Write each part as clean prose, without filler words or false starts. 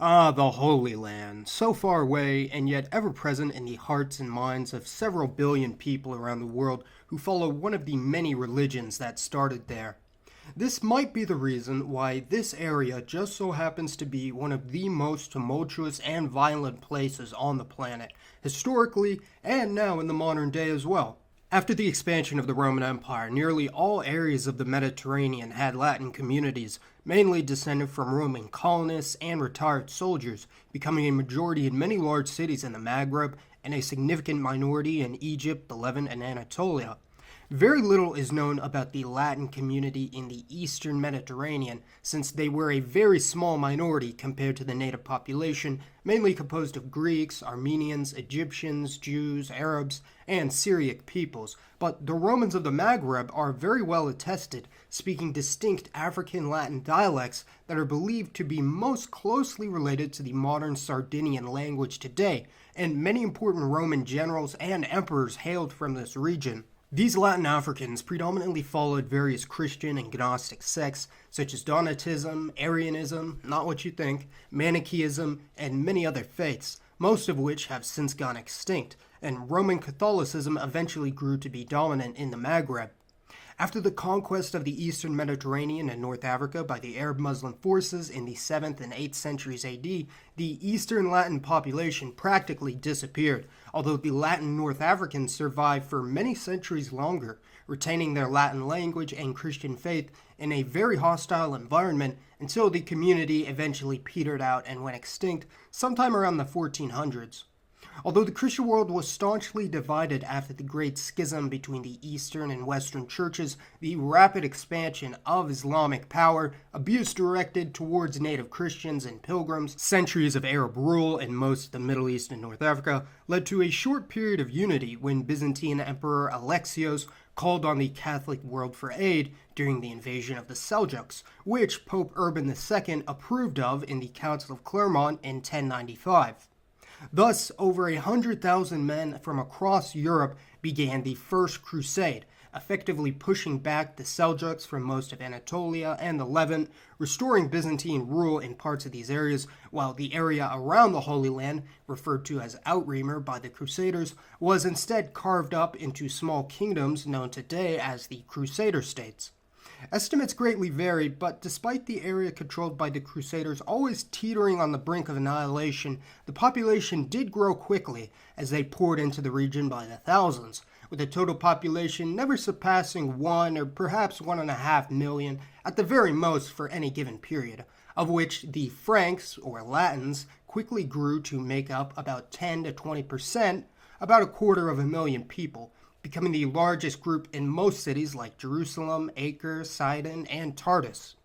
Ah, the Holy Land, so far away and yet ever present in the hearts and minds of several billion people around the world who follow one of the many religions that started there. This might be the reason why this area just so happens to be one of the most tumultuous and violent places on the planet, historically and now in the modern day as well. After the expansion of the Roman Empire, nearly all areas of the Mediterranean had Latin communities, mainly descended from Roman colonists and retired soldiers, becoming a majority in many large cities in the Maghreb and a significant minority in Egypt, the Levant, and Anatolia. Very little is known about the Latin community in the eastern Mediterranean, since they were a very small minority compared to the native population, mainly composed of Greeks, Armenians, Egyptians, Jews, Arabs, and Syriac peoples. But the Romans of the Maghreb are very well attested, speaking distinct African Latin dialects that are believed to be most closely related to the modern Sardinian language today, and many important Roman generals and emperors hailed from this region. These Latin Africans predominantly followed various Christian and Gnostic sects such as Donatism, Arianism, not what you think, Manichaeism, and many other faiths, most of which have since gone extinct, and Roman Catholicism eventually grew to be dominant in the Maghreb. After the conquest of the eastern Mediterranean and North Africa by the Arab Muslim forces in the 7th and 8th centuries AD, the Eastern Latin population practically disappeared, although the Latin North Africans survived for many centuries longer, retaining their Latin language and Christian faith in a very hostile environment until the community eventually petered out and went extinct sometime around the 1400s. Although the Christian world was staunchly divided after the Great Schism between the Eastern and Western churches, the rapid expansion of Islamic power, abuse directed towards native Christians and pilgrims, centuries of Arab rule in most of the Middle East and North Africa, led to a short period of unity when Byzantine Emperor Alexios called on the Catholic world for aid during the invasion of the Seljuks, which Pope Urban II approved of in the Council of Clermont in 1095. Thus, over 100,000 men from across Europe began the First Crusade, effectively pushing back the Seljuks from most of Anatolia and the Levant, restoring Byzantine rule in parts of these areas, while the area around the Holy Land, referred to as Outremer by the Crusaders, was instead carved up into small kingdoms known today as the Crusader states. Estimates greatly vary, but despite the area controlled by the Crusaders always teetering on the brink of annihilation, the population did grow quickly as they poured into the region by the thousands, with the total population never surpassing 1 or perhaps 1.5 million at the very most for any given period, of which the Franks, or Latins, quickly grew to make up about 10 to 20%, about 250,000 people, becoming the largest group in most cities like Jerusalem, Acre, Sidon, and Tartus.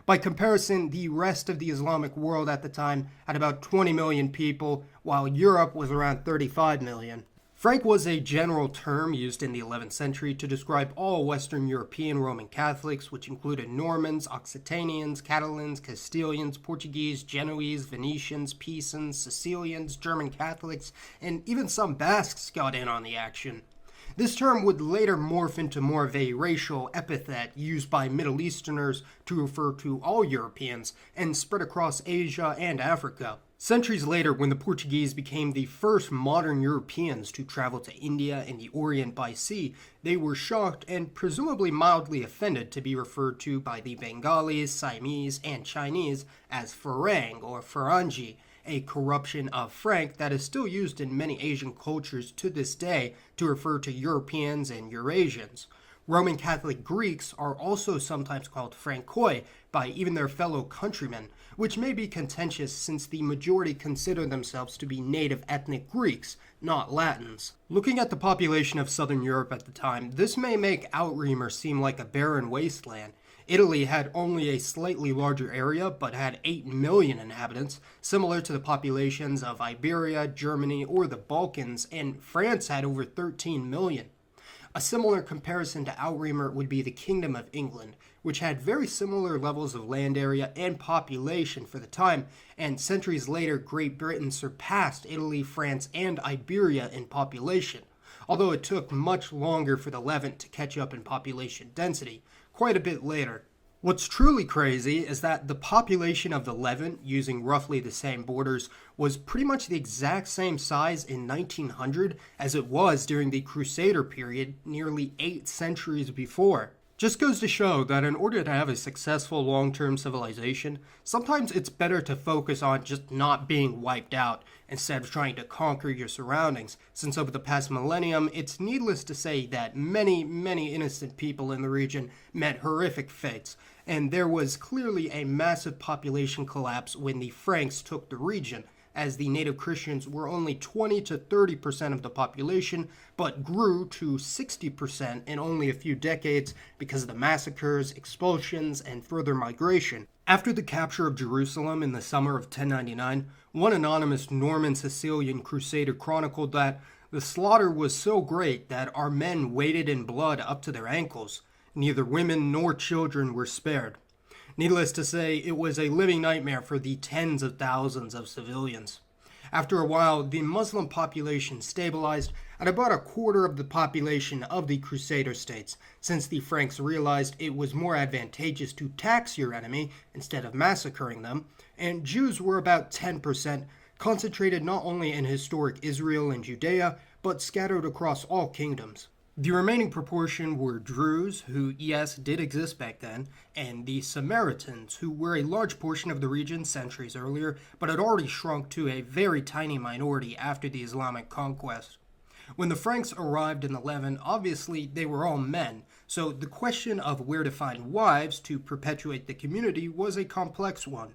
By comparison, the rest of the Islamic world at the time had about 20 million people, while Europe was around 35 million. Frank was a general term used in the 11th century to describe all Western European Roman Catholics, which included Normans, Occitanians, Catalans, Castilians, Portuguese, Genoese, Venetians, Pisans, Sicilians, German Catholics, and even some Basques got in on the action. This term would later morph into more of a racial epithet used by Middle Easterners to refer to all Europeans and spread across Asia and Africa. Centuries later, when the Portuguese became the first modern Europeans to travel to India and the Orient by sea, they were shocked and presumably mildly offended to be referred to by the Bengalis, Siamese, and Chinese as Farang or Farangi, a corruption of Frank that is still used in many Asian cultures to this day to refer to Europeans and Eurasians. Roman Catholic Greeks are also sometimes called Frankoi by even their fellow countrymen, which may be contentious since the majority consider themselves to be native ethnic Greeks, not Latins. Looking at the population of southern Europe at the time, this may make Outremer seem like a barren wasteland. Italy had only a slightly larger area, but had 8 million inhabitants, similar to the populations of Iberia, Germany, or the Balkans, and France had over 13 million. A similar comparison to Outremer would be the Kingdom of England, which had very similar levels of land area and population for the time, and centuries later Great Britain surpassed Italy, France, and Iberia in population, although it took much longer for the Levant to catch up in population density, quite a bit later. What's truly crazy is that the population of the Levant, using roughly the same borders, was pretty much the exact same size in 1900 as it was during the Crusader period nearly 8 centuries before. Just goes to show that in order to have a successful long-term civilization, sometimes it's better to focus on just not being wiped out instead of trying to conquer your surroundings, since over the past millennium, it's needless to say that many innocent people in the region met horrific fates, and there was clearly a massive population collapse when the Franks took the region, as the native Christians were only 20 to 30% of the population, but grew to 60% in only a few decades because of the massacres, expulsions, and further migration. After the capture of Jerusalem in the summer of 1099, one anonymous Norman Sicilian crusader chronicled that the slaughter was so great that our men waded in blood up to their ankles. Neither women nor children were spared. Needless to say, it was a living nightmare for the tens of thousands of civilians. After a while, the Muslim population stabilized at about a quarter of the population of the Crusader states, since the Franks realized it was more advantageous to tax your enemy instead of massacring them, and Jews were about 10%, concentrated not only in historic Israel and Judea, but scattered across all kingdoms. The remaining proportion were Druze, who, yes, did exist back then, and the Samaritans, who were a large portion of the region centuries earlier, but had already shrunk to a very tiny minority after the Islamic conquest. When the Franks arrived in the Levant, obviously they were all men, so the question of where to find wives to perpetuate the community was a complex one.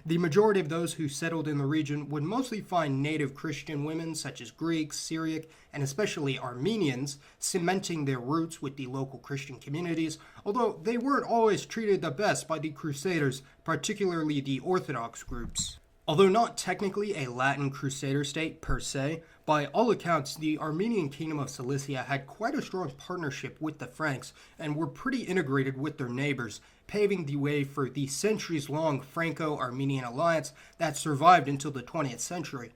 The majority of those who settled in the region would mostly find native Christian women such as Greeks, Syriac, and especially Armenians, cementing their roots with the local Christian communities, although they weren't always treated the best by the Crusaders, particularly the Orthodox groups. Although not technically a Latin Crusader state per se, by all accounts the Armenian Kingdom of Cilicia had quite a strong partnership with the Franks and were pretty integrated with their neighbors, paving the way for the centuries-long Franco-Armenian alliance that survived until the 20th century.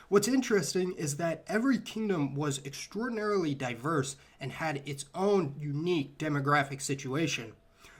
What's interesting is that every kingdom was extraordinarily diverse and had its own unique demographic situation.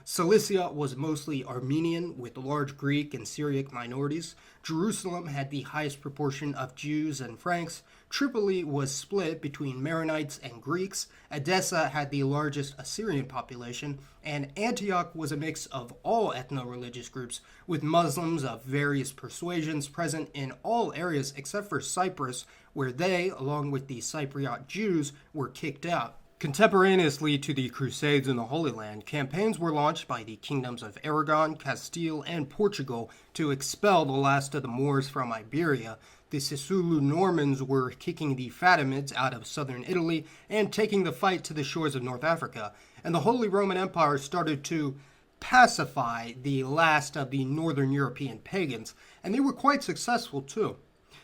Cilicia was mostly Armenian, with large Greek and Syriac minorities. Jerusalem had the highest proportion of Jews and Franks. Tripoli was split between Maronites and Greeks. Edessa had the largest Assyrian population. And Antioch was a mix of all ethno-religious groups, with Muslims of various persuasions present in all areas except for Cyprus, where they, along with the Cypriot Jews, were kicked out. Contemporaneously to the Crusades in the Holy Land, campaigns were launched by the kingdoms of Aragon, Castile, and Portugal to expel the last of the Moors from Iberia. The Sisulu Normans were kicking the Fatimids out of southern Italy and taking the fight to the shores of North Africa, and the Holy Roman Empire started to pacify the last of the northern European pagans, and they were quite successful too.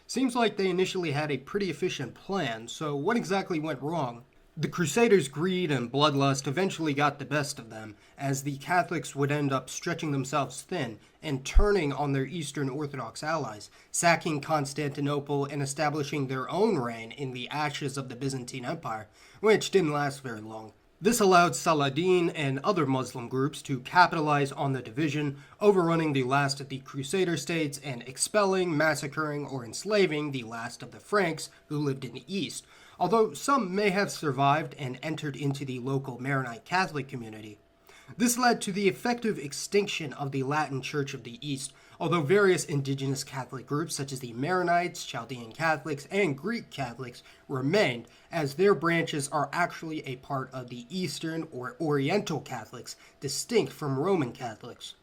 Seems like they initially had a pretty efficient plan, so what exactly went wrong? The Crusaders' greed and bloodlust eventually got the best of them, as the Catholics would end up stretching themselves thin and turning on their Eastern Orthodox allies, sacking Constantinople and establishing their own reign in the ashes of the Byzantine Empire, which didn't last very long. This allowed Saladin and other Muslim groups to capitalize on the division, overrunning the last of the Crusader states and expelling, massacring, or enslaving the last of the Franks who lived in the East, although some may have survived and entered into the local Maronite Catholic community. This led to the effective extinction of the Latin Church of the East, although various indigenous Catholic groups such as the Maronites, Chaldean Catholics, and Greek Catholics remained, as their branches are actually a part of the Eastern or Oriental Catholics, distinct from Roman Catholics.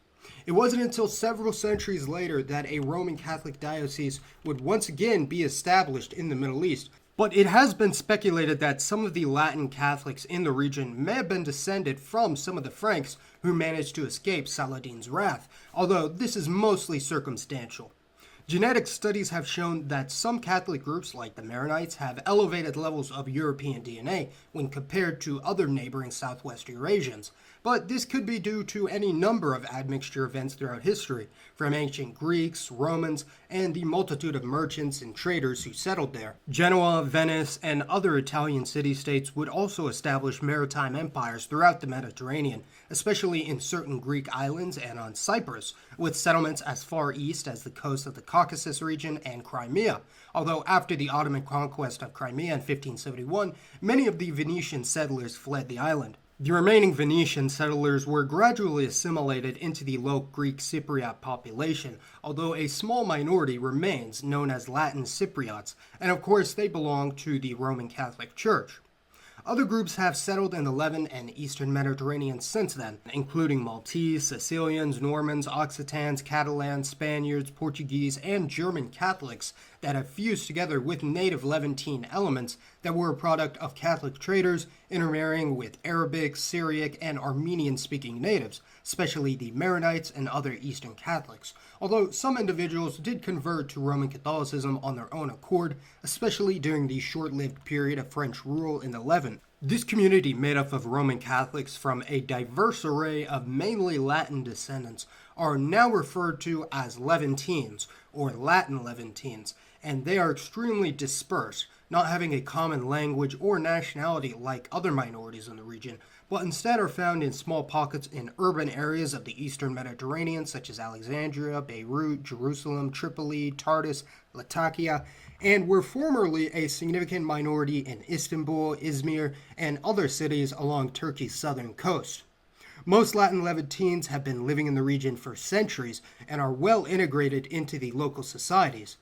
It wasn't until several centuries later that a Roman Catholic diocese would once again be established in the Middle East, but it has been speculated that some of the Latin Catholics in the region may have been descended from some of the Franks who managed to escape Saladin's wrath, although this is mostly circumstantial. Genetic studies have shown that some Catholic groups, like the Maronites, have elevated levels of European DNA when compared to other neighboring Southwest Eurasians, but this could be due to any number of admixture events throughout history, from ancient Greeks, Romans, and the multitude of merchants and traders who settled there. Genoa, Venice, and other Italian city-states would also establish maritime empires throughout the Mediterranean, especially in certain Greek islands and on Cyprus, with settlements as far east as the coast of the Caucasus region and Crimea. Although after the Ottoman conquest of Crimea in 1571, many of the Venetian settlers fled the island. The remaining Venetian settlers were gradually assimilated into the local Greek Cypriot population, although a small minority remains, known as Latin Cypriots, and of course they belong to the Roman Catholic Church. Other groups have settled in the Levant and Eastern Mediterranean since then, including Maltese, Sicilians, Normans, Occitans, Catalans, Spaniards, Portuguese, and German Catholics that have fused together with native Levantine elements that were a product of Catholic traders intermarrying with Arabic, Syriac, and Armenian-speaking natives, especially the Maronites and other Eastern Catholics, although some individuals did convert to Roman Catholicism on their own accord, especially during the short-lived period of French rule in the Levant. This community, made up of Roman Catholics from a diverse array of mainly Latin descendants, are now referred to as Levantines, or Latin Levantines, and they are extremely dispersed, not having a common language or nationality like other minorities in the region, but instead are found in small pockets in urban areas of the Eastern Mediterranean, such as Alexandria, Beirut, Jerusalem, Tripoli, Tartus, Latakia, and were formerly a significant minority in Istanbul, Izmir, and other cities along Turkey's southern coast. Most Latin Levantines have been living in the region for centuries and are well integrated into the local societies.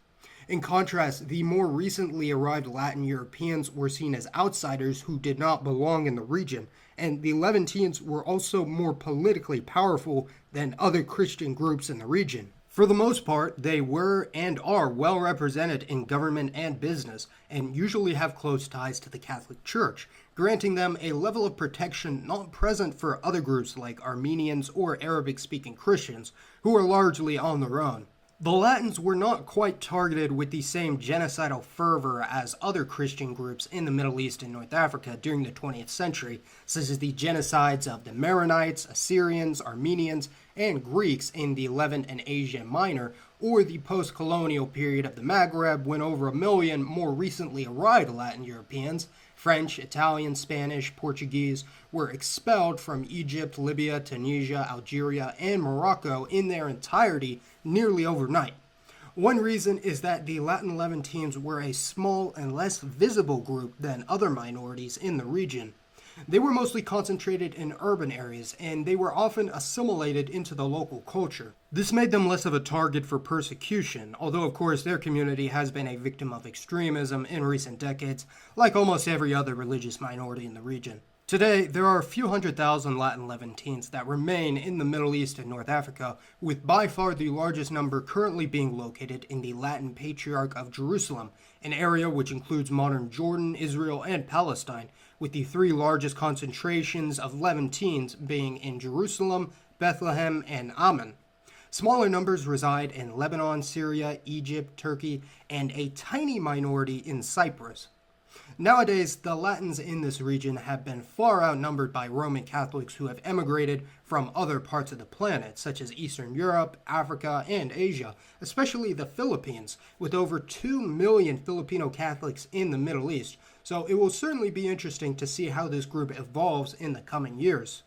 In contrast, the more recently arrived Latin Europeans were seen as outsiders who did not belong in the region, and the Levantines were also more politically powerful than other Christian groups in the region. For the most part, they were and are well represented in government and business, and usually have close ties to the Catholic Church, granting them a level of protection not present for other groups like Armenians or Arabic-speaking Christians, who are largely on their own. The Latins were not quite targeted with the same genocidal fervor as other Christian groups in the Middle East and North Africa during the 20th century, such as the genocides of the Maronites, Assyrians, Armenians, and Greeks in the Levant and Asia Minor, or the post-colonial period of the Maghreb when over 1 million more recently arrived Latin Europeans, French, Italian, Spanish, Portuguese, were expelled from Egypt, Libya, Tunisia, Algeria, and Morocco in their entirety nearly overnight. One reason is that the Latin Levantines were a small and less visible group than other minorities in the region. They were mostly concentrated in urban areas, and they were often assimilated into the local culture. This made them less of a target for persecution, although of course their community has been a victim of extremism in recent decades, like almost every other religious minority in the region. Today, there are a few 100,000 Latin Levantines that remain in the Middle East and North Africa, with by far the largest number currently being located in the Latin Patriarch of Jerusalem, an area which includes modern Jordan, Israel, and Palestine, with the 3 largest concentrations of Levantines being in Jerusalem, Bethlehem, and Amman. Smaller numbers reside in Lebanon, Syria, Egypt, Turkey, and a tiny minority in Cyprus. Nowadays, the Latins in this region have been far outnumbered by Roman Catholics who have emigrated from other parts of the planet, such as Eastern Europe, Africa, and Asia, especially the Philippines, with over 2 million Filipino Catholics in the Middle East, so it will certainly be interesting to see how this group evolves in the coming years.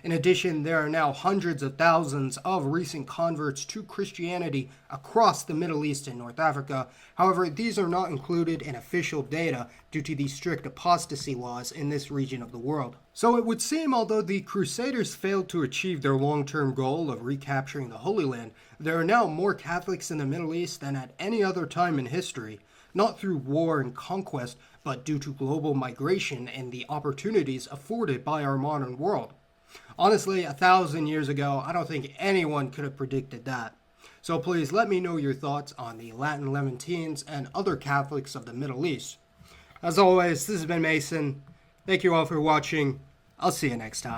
In addition, there are now hundreds of thousands of recent converts to Christianity across the Middle East and North Africa. However, these are not included in official data due to the strict apostasy laws in this region of the world. So it would seem, although the Crusaders failed to achieve their long-term goal of recapturing the Holy Land, there are now more Catholics in the Middle East than at any other time in history, not through war and conquest, but due to global migration and the opportunities afforded by our modern world. Honestly, 1,000 years ago, I don't think anyone could have predicted that. So please let me know your thoughts on the Latin Levantines and other Catholics of the Middle East. As always, this has been Mason. Thank you all for watching. I'll see you next time.